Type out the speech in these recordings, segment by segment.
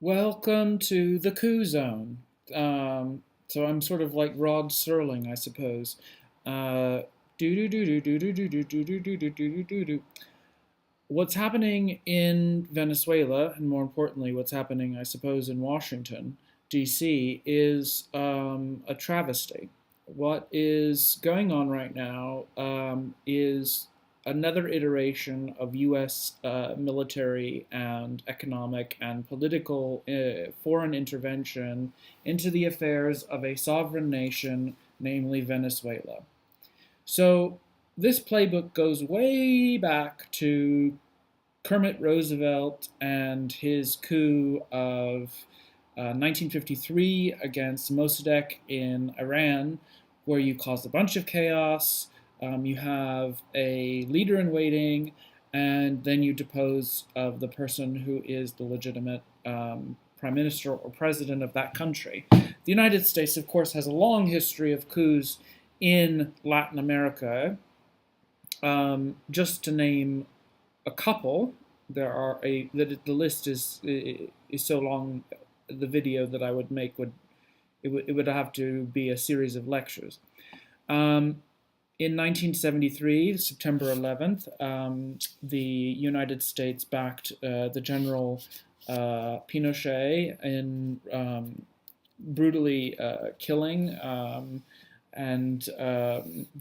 Welcome to the Coup Zone. So I'm sort of like Rod Serling, I suppose. Uh, do do do do do do do do do do do do do do. What's happening in Venezuela, and more importantly, what's happening, I suppose, in Washington, D.C., is a travesty. What is going on right now is another iteration of U.S. Military and economic and political foreign intervention into the affairs of a sovereign nation, namely Venezuela. So this playbook goes way back to Kermit Roosevelt and his coup of 1953 against Mossadegh in Iran, where you caused a bunch of chaos. You have a leader in waiting, and then you depose of the person who is the legitimate prime minister or president of that country. The United States, of course, has a long history of coups in Latin America. Just to name a couple, the list is so long. The video that I would make would have to be a series of lectures. In 1973, September 11th, the United States backed the General Pinochet in brutally killing and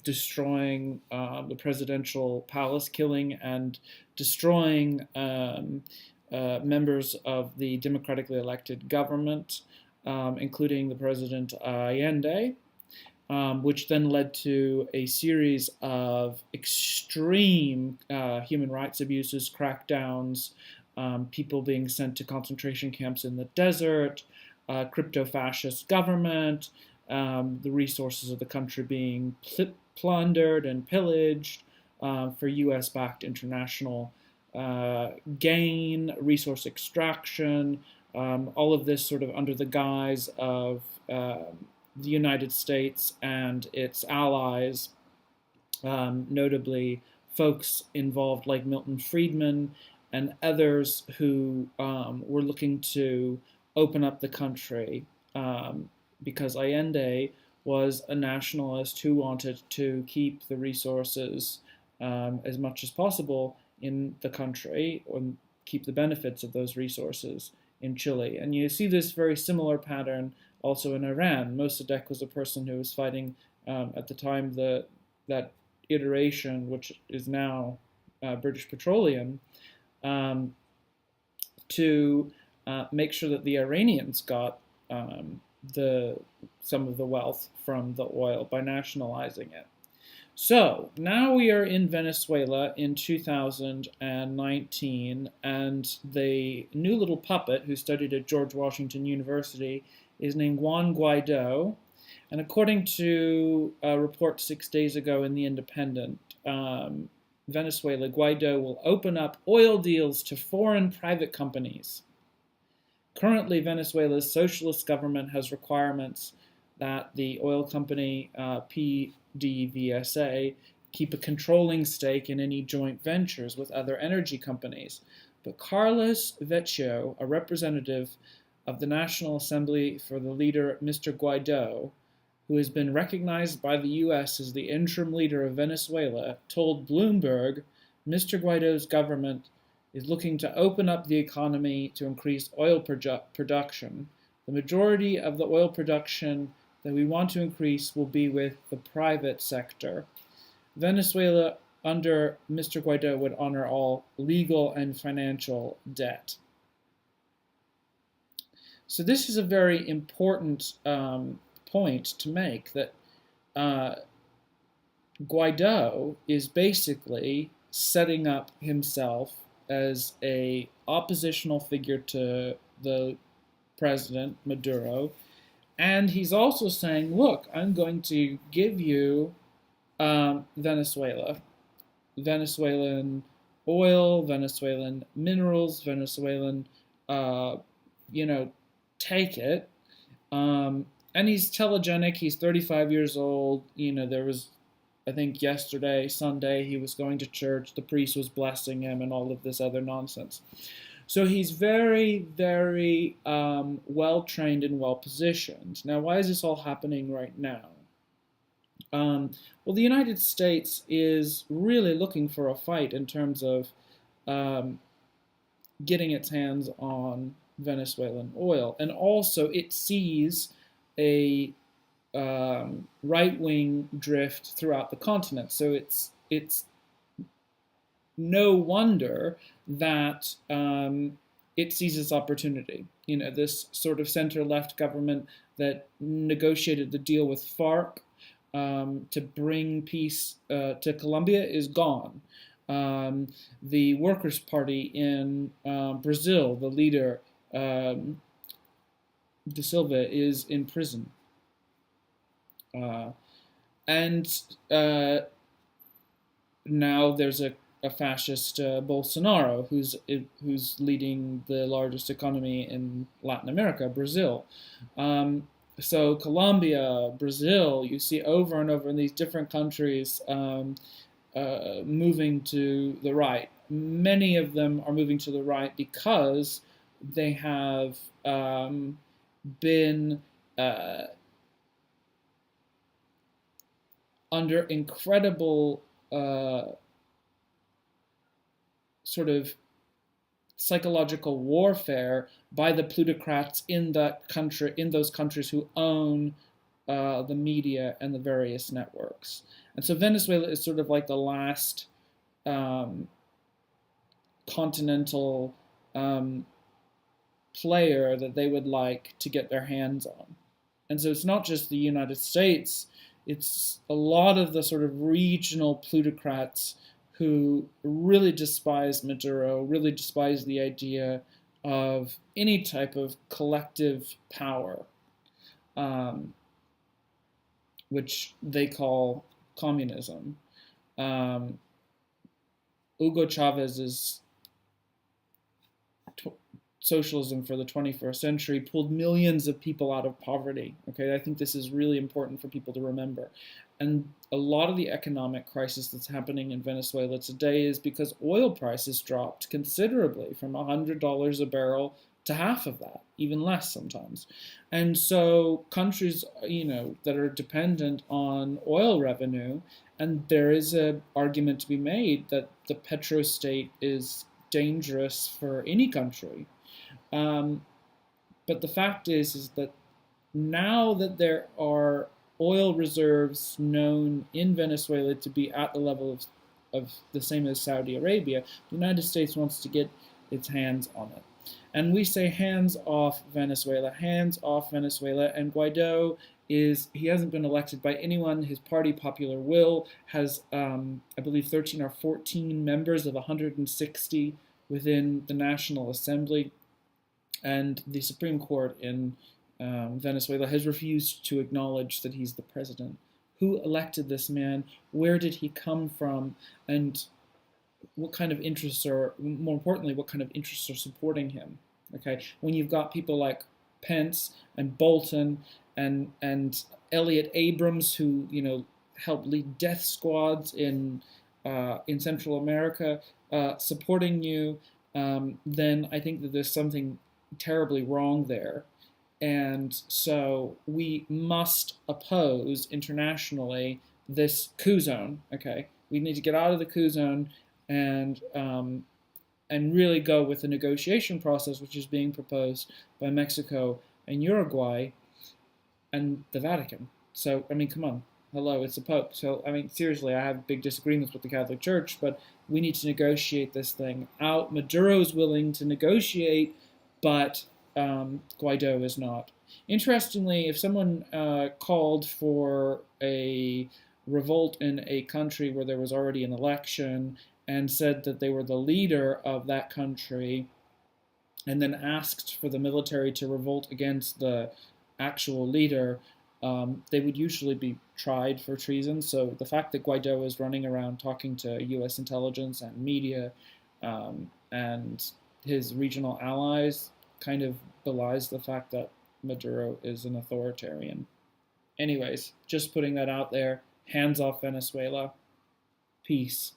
destroying the presidential palace, killing and destroying members of the democratically elected government, including the President Allende, which then led to a series of extreme human rights abuses, crackdowns, people being sent to concentration camps in the desert, crypto-fascist government, the resources of the country being plundered and pillaged for U.S.-backed international gain, resource extraction, all of this sort of under the guise of the United States and its allies, notably folks involved like Milton Friedman and others who were looking to open up the country because Allende was a nationalist who wanted to keep the resources as much as possible in the country or keep the benefits of those resources in Chile. And you see this very similar pattern also in Iran. Mossadegh was a person who was fighting at the time that iteration, which is now British Petroleum, to make sure that the Iranians got some of the wealth from the oil by nationalizing it. So now we are in Venezuela in 2019, and the new little puppet who studied at George Washington University is named Juan Guaido. And according to a report 6 days ago in The Independent, Venezuela, Guaido will open up oil deals to foreign private companies. Currently, Venezuela's socialist government has requirements that the oil company PDVSA keep a controlling stake in any joint ventures with other energy companies. But Carlos Vecchio, a representative of the National Assembly for the leader, Mr. Guaido, who has been recognized by the U.S. as the interim leader of Venezuela, told Bloomberg Mr. Guaido's government is looking to open up the economy to increase oil production. The majority of the oil production that we want to increase will be with the private sector. Venezuela, under Mr. Guaido, would honor all legal and financial debt. So this is a very important point to make, that Guaido is basically setting up himself as a oppositional figure to the president, Maduro, and he's also saying, look, I'm going to give you Venezuela, Venezuelan oil, Venezuelan minerals, Venezuelan, take it. And he's telegenic, he's 35 years old. There was, I think yesterday, Sunday, he was going to church, the priest was blessing him, and all of this other nonsense. So he's very, very well trained and well positioned. Now, why is this all happening right now? Well, the United States is really looking for a fight in terms of um, getting its hands on Venezuelan oil, and also it sees a right wing drift throughout the continent. So it's no wonder that it sees its opportunity. You know, this sort of center left government that negotiated the deal with FARC to bring peace to Colombia is gone. The Workers' Party in Brazil, the leader, De Silva, is in prison. Uh, and Now there's a fascist Bolsonaro who's leading the largest economy in Latin America, Brazil. So Colombia, Brazil, you see over and over in these different countries moving to the right. Many of them are moving to the right because they have been uh, under incredible sort of psychological warfare by the plutocrats in that country, in those countries who own the media and the various networks. And so Venezuela is sort of like the last um, continental um, player that they would like to get their hands on. And so it's not just the United States, it's a lot of the sort of regional plutocrats who really despise Maduro, really despise the idea of any type of collective power, um, which they call communism. Um, Hugo Chavez's socialism for the 21st century pulled millions of people out of poverty. Okay, I think this is really important for people to remember. And a lot of the economic crisis that's happening in Venezuela today is because oil prices dropped considerably from $100 a barrel to half of that, even less sometimes. And so countries, that are dependent on oil revenue, and there is an argument to be made that the petrostate is dangerous for any country. um, but the fact is that now that there are oil reserves known in Venezuela to be at the level of the same as Saudi Arabia, the United States wants to get its hands on it. And we say hands off Venezuela, and Guaido he hasn't been elected by anyone. His party, Popular Will, has, I believe, 13 or 14 members of 160 within the National Assembly. And the Supreme Court in Venezuela has refused to acknowledge that he's the president. Who elected this man? Where did he come from? And what kind of interests are, more importantly, what kind of interests are supporting him? Okay, when you've got people like Pence and Bolton and Elliot Abrams, who helped lead death squads in Central America, supporting you, then I think that there's something terribly wrong there. And so we must oppose internationally this coup zone. Okay, we need to get out of the coup zone and really go with the negotiation process, which is being proposed by Mexico and Uruguay and the Vatican. So I mean, come on, hello, it's the Pope. So I mean, seriously, I have big disagreements with the Catholic Church, but we need to negotiate this thing out. Maduro's willing to negotiate, but Guaido is not. Interestingly, if someone called for a revolt in a country where there was already an election and said that they were the leader of that country, and then asked for the military to revolt against the actual leader, they would usually be tried for treason. So the fact that Guaido is running around talking to U.S. intelligence and media and his regional allies kind of belies the fact that Maduro is an authoritarian. Anyways, just putting that out there. Hands off Venezuela. Peace.